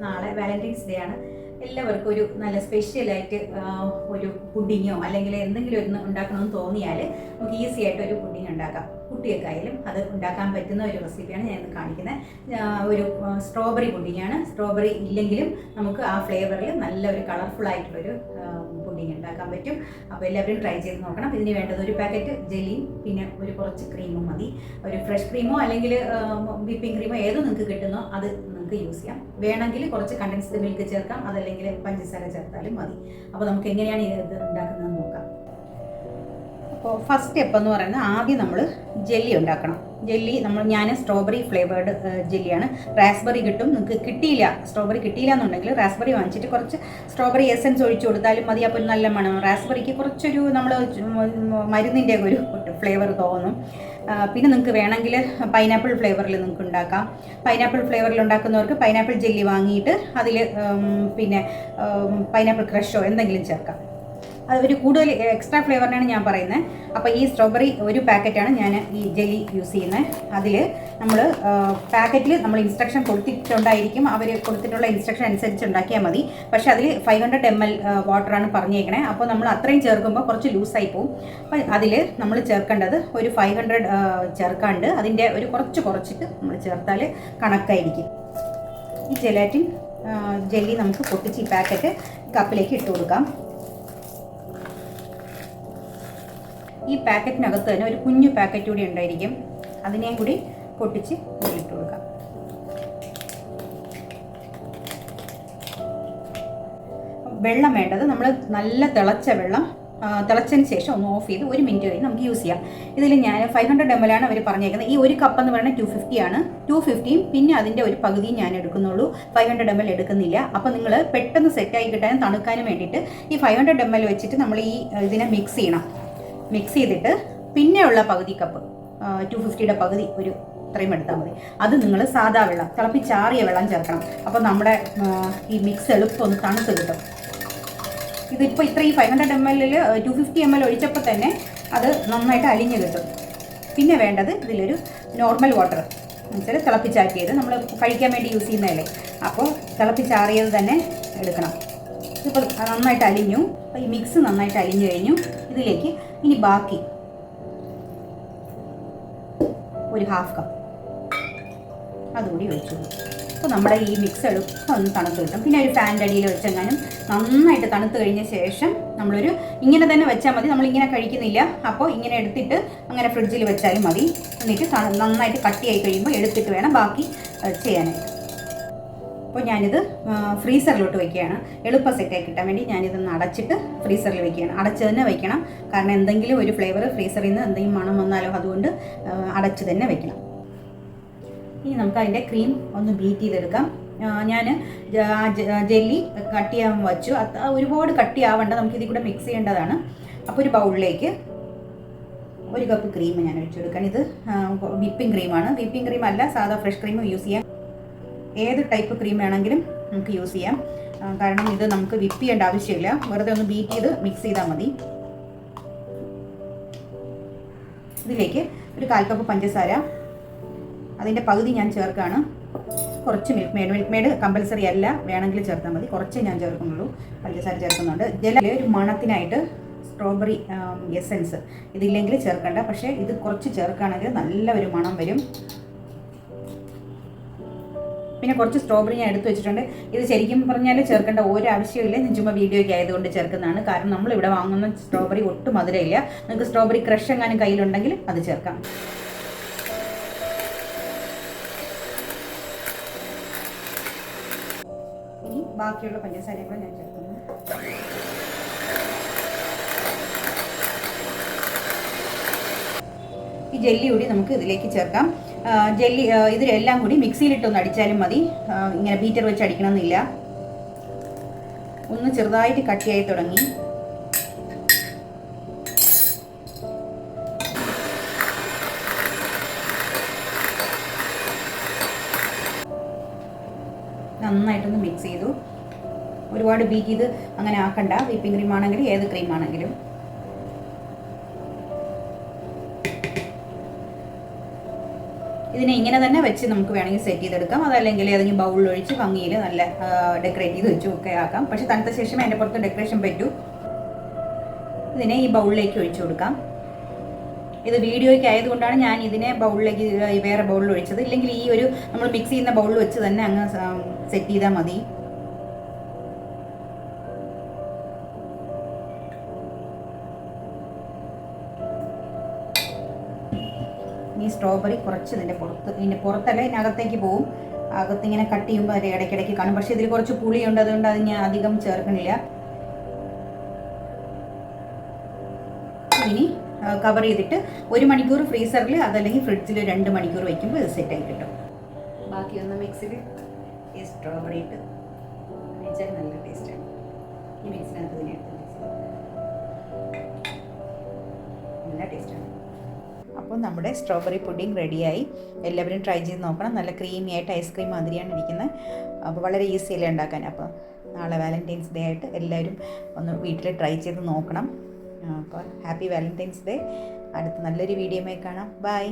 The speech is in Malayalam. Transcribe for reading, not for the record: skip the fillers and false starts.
നാളെ വാലന്റൈൻസ് ഡേ ആണ്. എല്ലാവർക്കും ഒരു നല്ല സ്പെഷ്യലായിട്ട് ഒരു പുഡിങ്ങോ അല്ലെങ്കിൽ എന്തെങ്കിലും ഒന്ന് ഉണ്ടാക്കണമെന്ന് തോന്നിയാൽ നമുക്ക് ഈസി ആയിട്ട് ഒരു പുഡിങ് ഉണ്ടാക്കാം. കുട്ടികൾക്കായാലും അത് ഉണ്ടാക്കാൻ പറ്റുന്ന ഒരു റെസിപ്പിയാണ് ഞാൻ ഇന്ന് കാണിക്കുന്നത്. ഒരു സ്ട്രോബെറി പുഡിങ്ങാണ്. സ്ട്രോബെറി ഇല്ലെങ്കിലും നമുക്ക് ആ ഫ്ലേവറിൽ നല്ല ഒരു കളർഫുൾ ആയിട്ടുള്ളൊരു പുഡിങ് ഉണ്ടാക്കാൻ പറ്റും. അപ്പോൾ എല്ലാവരും ട്രൈ ചെയ്ത് നോക്കണം. ഇതിന് വേണ്ടത് ഒരു പാക്കറ്റ് ജെല്ലിയും പിന്നെ ഒരു കുറച്ച് ക്രീമും മതി. ഒരു ഫ്രഷ് ക്രീമോ അല്ലെങ്കിൽ വിപ്പിംഗ് ക്രീമോ ഏത് നിങ്ങൾക്ക് കിട്ടുന്നോ അത് നിങ്ങൾക്ക് യൂസ് ചെയ്യാം. വേണമെങ്കിൽ കുറച്ച് കണ്ടൻസ്ഡ് മിൽക്ക് ചേർക്കാം, അതല്ലെങ്കിൽ പഞ്ചസാര ചേർത്താലും മതി. അപ്പോൾ നമുക്ക് എങ്ങനെയാണ് ഇത് ഉണ്ടാക്കുന്നതെന്ന് നോക്കാം. അപ്പോൾ ഫസ്റ്റ് സ്റ്റെപ്പ് എന്ന് പറയുന്നത് ആദ്യം നമ്മൾ ജെല്ലി ഉണ്ടാക്കണം. ജെല്ലി ഞാൻ സ്ട്രോബെറി ഫ്ലേവേർഡ് ജെല്ലിയാണ്. റാസ്ബെറി കിട്ടും. നിങ്ങൾക്ക് കിട്ടിയില്ല, സ്ട്രോബെറി കിട്ടിയില്ല എന്നുണ്ടെങ്കിൽ റാസ്ബെറി വാങ്ങിച്ചിട്ട് കുറച്ച് സ്ട്രോബെറി എസൻസ് ഒഴിച്ചു കൊടുത്താലും മതി. അപ്പോൾ നല്ല മണം. റാസ്ബെറിക്ക് കുറച്ചൊരു നമ്മൾ മരുന്നിൻ്റെ ഒരു ഫ്ലേവർ തോന്നും. പിന്നെ നിങ്ങൾക്ക് വേണമെങ്കിൽ പൈനാപ്പിൾ ഫ്ലേവറിൽ നിങ്ങൾക്ക് ഉണ്ടാക്കാം. പൈനാപ്പിൾ ഫ്ലേവറിൽ ഉണ്ടാക്കുന്നവർക്ക് പൈനാപ്പിൾ ജെല്ലി വാങ്ങിയിട്ട് അതിൽ പിന്നെ പൈനാപ്പിൾ ക്രഷോ എന്തെങ്കിലും ചേർക്കാം. അതൊരു കൂടുതൽ എക്സ്ട്രാ ഫ്ലേവറിനാണ് ഞാൻ പറയുന്നത്. അപ്പോൾ ഈ സ്ട്രോബെറി ഒരു പാക്കറ്റാണ് ഞാൻ ഈ ജെല്ലി യൂസ് ചെയ്യുന്നത്. അതിൽ നമ്മൾ പാക്കറ്റിൽ നമ്മൾ ഇൻസ്ട്രക്ഷൻ കൊടുത്തിട്ടുണ്ടായിരിക്കും. അവർ കൊടുത്തിട്ടുള്ള ഇൻസ്ട്രക്ഷൻ അനുസരിച്ച് ഉണ്ടാക്കിയാൽ മതി. പക്ഷേ അതിൽ 500 ml വാട്ടറാണ് പറഞ്ഞേക്കണേ. അപ്പോൾ നമ്മൾ അത്രയും ചേർക്കുമ്പോൾ കുറച്ച് ലൂസായി പോകും. അപ്പോൾ അതിൽ നമ്മൾ ചേർക്കേണ്ടത് ഒരു 500 ചേർക്കാണ്ട് അതിൻ്റെ ഒരു കുറച്ചിട്ട് നമ്മൾ ചേർത്താൽ കണക്കായിരിക്കും. ഈ ജെലാറ്റിൻ ജെല്ലി നമുക്ക് പൊട്ടിച്ച് ഈ പാക്കറ്റ് കപ്പിലേക്ക് ഇട്ട് കൊടുക്കാം. ഈ പാക്കറ്റിനകത്ത് തന്നെ ഒരു കുഞ്ഞു പാക്കറ്റ് കൂടി ഉണ്ടായിരിക്കും. അതിനെയും കൂടി പൊട്ടിച്ച് ഇട്ട് കൊടുക്കാം. വെള്ളം വേണ്ടത് നമ്മൾ നല്ല തിളച്ച വെള്ളം, തിളച്ചതിന് ശേഷം ഒന്ന് ഓഫ് ചെയ്ത് 1 മിനിറ്റ് കഴിഞ്ഞ് നമുക്ക് യൂസ് ചെയ്യാം. ഇതിൽ ഞാൻ 500 ml ആണ് അവർ പറഞ്ഞേക്കുന്നത്. ഈ ഒരു കപ്പ് എന്ന് പറയുന്നത് 250 ആണ്. 250 പിന്നെ അതിൻ്റെ ഒരു പകുതിയും ഞാൻ എടുക്കുന്നുള്ളൂ. 500 ml എടുക്കുന്നില്ല. അപ്പോൾ നിങ്ങൾ പെട്ടെന്ന് സെറ്റായി കിട്ടാനും തണുക്കാനും വേണ്ടിയിട്ട് ഈ 500 ml വെച്ചിട്ട് നമ്മൾ ഈ ഇതിനെ മിക്സ് ചെയ്യണം. മിക്സ് ചെയ്തിട്ട് പിന്നെയുള്ള പകുതി കപ്പ് 250യുടെ പകുതി ഒരു ഇത്രയും എടുത്താൽ മതി. അത് നിങ്ങൾ സാധാ വെള്ളം, തിളപ്പിച്ചാറിയ വെള്ളം ചേർക്കണം. അപ്പോൾ നമ്മുടെ ഈ മിക്സ് എളുപ്പം ഒന്ന് തണുത്ത് കിട്ടും. ഇതിപ്പോൾ ഇത്ര ഈ 500 ml 250 ml ഒഴിച്ചപ്പോൾ തന്നെ അത് നന്നായിട്ട് അലിഞ്ഞ് കിട്ടും. പിന്നെ വേണ്ടത് ഇതിലൊരു നോർമൽ വാട്ടർ എന്നുവെച്ചാൽ തിളപ്പിച്ചാറ്റിയത്, നമ്മൾ കഴിക്കാൻ വേണ്ടി യൂസ് ചെയ്യുന്നതല്ലേ. അപ്പോൾ തിളപ്പിച്ചാറിയത് തന്നെ എടുക്കണം. ഇതിപ്പോൾ നന്നായിട്ട് അലിഞ്ഞു. അപ്പോൾ ഈ മിക്സ് നന്നായിട്ട് അലിഞ്ഞു കഴിഞ്ഞു. ഇതിലേക്ക് ഇനി ബാക്കി ഒരു 1/2 കപ്പ് അതുകൂടി ഒഴിച്ചു. അപ്പോൾ നമ്മുടെ ഈ മിക്സ് എളുപ്പം ഒന്ന് തണുത്ത് കിട്ടും. പിന്നെ ഒരു ഫാനിൻ്റെ അടിയിൽ വെച്ചെങ്ങാനും നന്നായിട്ട് തണുത്ത് കഴിഞ്ഞ ശേഷം നമ്മളൊരു ഇങ്ങനെ തന്നെ വെച്ചാൽ മതി. നമ്മളിങ്ങനെ കഴിക്കുന്നില്ല. അപ്പോൾ ഇങ്ങനെ എടുത്തിട്ട് അങ്ങനെ ഫ്രിഡ്ജിൽ വെച്ചാലും മതി. എന്നിട്ട് നന്നായിട്ട് കട്ടിയായി കഴിയുമ്പോൾ എടുത്തിട്ട് വേണം ബാക്കി ചെയ്യാനായിട്ട്. അപ്പോൾ ഞാനിത് ഫ്രീസറിലോട്ട് വയ്ക്കുകയാണ്. എളുപ്പം സെറ്റായി കിട്ടാൻ വേണ്ടി ഞാനിതൊന്ന് അടച്ചിട്ട് ഫ്രീസറിൽ വയ്ക്കുകയാണ്. അടച്ച് തന്നെ വയ്ക്കണം. കാരണം എന്തെങ്കിലും ഒരു ഫ്ലേവർ ഫ്രീസറിൽ നിന്ന് എന്തെങ്കിലും മണം വന്നാലോ, അതുകൊണ്ട് അടച്ച് തന്നെ വയ്ക്കണം. ഇനി നമുക്ക് അതിൻ്റെ ക്രീം ഒന്ന് ബീറ്റ് ചെയ്തെടുക്കാം. ഞാൻ ജെല്ലി കട്ട് ചെയ്യാൻ വച്ചു. ഒരുപാട് കട്ടിയാവേണ്ട, നമുക്ക് ഇതിൽ കൂടെ മിക്സ് ചെയ്യേണ്ടതാണ്. അപ്പോൾ ഒരു ബൗളിലേക്ക് 1 കപ്പ് ക്രീം ഞാൻ ഒഴിച്ചെടുക്കണം. ഇത് വിപ്പിംഗ് ക്രീമാണ്. വിപ്പിംഗ് ക്രീം അല്ല, സാധാ ഫ്രഷ് ക്രീം യൂസ് ചെയ്യാം. ഏത് ടൈപ്പ് ക്രീം വേണമെങ്കിലും നമുക്ക് യൂസ് ചെയ്യാം. കാരണം ഇത് നമുക്ക് വിപ്പ് ചെയ്യേണ്ട ആവശ്യമില്ല. വെറുതെ ഒന്ന് ബീറ്റ് ചെയ്ത് മിക്സ് ചെയ്താൽ മതി. ഇതിലേക്ക് ഒരു 1/4 കപ്പ് പഞ്ചസാര, അതിൻ്റെ പകുതി ഞാൻ ചേർക്കുകയാണ്. കുറച്ച് മിൽക്ക് മെയ്ഡ് കമ്പൽസറി അല്ല, വേണമെങ്കിൽ ചേർത്താൽ മതി. കുറച്ച് ഞാൻ ചേർക്കുന്നുള്ളൂ. പഞ്ചസാര ചേർക്കുന്നുണ്ട്. ഒരു മണത്തിനായിട്ട് സ്ട്രോബെറി എസൻസ് ഇതില്ലെങ്കിൽ ചേർക്കണ്ട. പക്ഷേ ഇത് കുറച്ച് ചേർക്കുകയാണെങ്കിൽ നല്ല ഒരു മണം വരും. പിന്നെ കുറച്ച് സ്ട്രോബെറി ഞാൻ എടുത്ത് വെച്ചിട്ടുണ്ട്. ഇത് ശരിക്കും പറഞ്ഞാൽ ചേർക്കേണ്ട ഒരാവശ്യമില്ല. ഞാൻ ചുമ്മാ വീഡിയോയ്ക്ക് ആയതുകൊണ്ട് ചേർക്കുന്നതാണ്. കാരണം നമ്മളിവിടെ വാങ്ങുന്ന സ്ട്രോബെറി ഒട്ടും മധുരമില്ല. നിങ്ങൾക്ക് സ്ട്രോബെറി ക്രഷ് എങ്ങാനും കയ്യിലുണ്ടെങ്കിൽ അത് ചേർക്കാം. ഇനി ബാക്കിയുള്ള പഞ്ചസാരയും കൂടെ ഞാൻ ചേർക്കുന്നു. ഈ ജെല്ലി കൂടി നമുക്ക് ഇതിലേക്ക് ചേർക്കാം. ജെല്ലി ഇതിലെല്ലാം കൂടി മിക്സിയിലിട്ടൊന്ന് അടിച്ചാലും മതി. ഇങ്ങനെ ബീറ്റർ വെച്ച് അടിക്കണമെന്നില്ല. ഒന്ന് ചെറുതായിട്ട് കട്ടിയായി തുടങ്ങി. നന്നായിട്ടൊന്ന് മിക്സ് ചെയ്തു. ഒരുപാട് ബീറ്റ് ചെയ്ത് അങ്ങനെ ആക്കണ്ട. വിപ്പിംഗ് ക്രീം ആണെങ്കിലും ഏത് ക്രീം ആണെങ്കിലും. ഇതിനെ ഇങ്ങനെ തന്നെ വെച്ച് നമുക്ക് വേണമെങ്കിൽ സെറ്റ് ചെയ്തെടുക്കാം. അതല്ലെങ്കിൽ ഏതെങ്കിലും ബൗളിൽ ഒഴിച്ച് ഭംഗിയിൽ നല്ല ഡെക്കറേറ്റ് ചെയ്ത് വെച്ചും ഒക്കെ ആക്കാം. പക്ഷേ തണുത്ത ശേഷം അതിൻ്റെ പുറത്ത് ഡെക്കറേഷൻ പറ്റൂ. ഇതിനെ ഈ ബൗളിലേക്ക് ഒഴിച്ചു കൊടുക്കാം. ഇത് വീഡിയോയ്ക്ക് ആയതുകൊണ്ടാണ് ഞാൻ ഇതിനെ ബൗളിലേക്ക് വേറെ ബൗളിൽ ഒഴിച്ചത്. ഇല്ലെങ്കിൽ ഈ ഒരു നമ്മൾ മിക്സ് ചെയ്യുന്ന ബൗളിൽ വെച്ച് തന്നെ അങ്ങ് സെറ്റ് ചെയ്താൽ മതി. ഈ സ്ട്രോബെറി കുറച്ച് ഇതിൻ്റെ പുറത്തല്ല ഇതിനകത്തേക്ക് പോവും. അകത്തിങ്ങനെ കട്ട് ചെയ്യുമ്പോൾ അത് ഇടയ്ക്കിടയ്ക്ക് കാണും. പക്ഷേ ഇതിൽ കുറച്ച് പുളിയുണ്ട്, അതുകൊണ്ട് അത് ഞാൻ അധികം ചേർക്കണില്ല. ഇനി കവർ ചെയ്തിട്ട് 1 മണിക്കൂർ ഫ്രീസറിൽ അതല്ലെങ്കിൽ ഫ്രിഡ്ജിൽ 2 മണിക്കൂർ വയ്ക്കുമ്പോൾ ഇത് സെറ്റായി കിട്ടും. ബാക്കി ഒന്ന് മിക്സിൽ ഈ സ്ട്രോബെറി ഇട്ട് കഴിച്ചാൽ നല്ല ടേസ്റ്റാണ്. ഈ മിക്സിനകത്ത് ഇതിനെ എടുത്ത് മിക്സ് നല്ല ടേസ്റ്റാണ്. അപ്പോൾ നമ്മുടെ സ്ട്രോബെറി പുഡിംഗ് റെഡിയായി. എല്ലാവരും ട്രൈ ചെയ്ത് നോക്കണം. നല്ല ക്രീമി ആയിട്ട് ഐസ്ക്രീം മാതിരിയാണ് ഇരിക്കുന്നത്. അപ്പോൾ വളരെ ഈസി അല്ലേ ഉണ്ടാക്കാൻ. അപ്പോൾ നാളെ വാലന്റൈൻസ് ഡേ ആയിട്ട് എല്ലാവരും ഒന്ന് വീട്ടിൽ ട്രൈ ചെയ്ത് നോക്കണം. അപ്പോൾ ഹാപ്പി വാലന്റൈൻസ് ഡേ. അടുത്ത നല്ലൊരു വീഡിയോയുമായി കാണാം. ബൈ.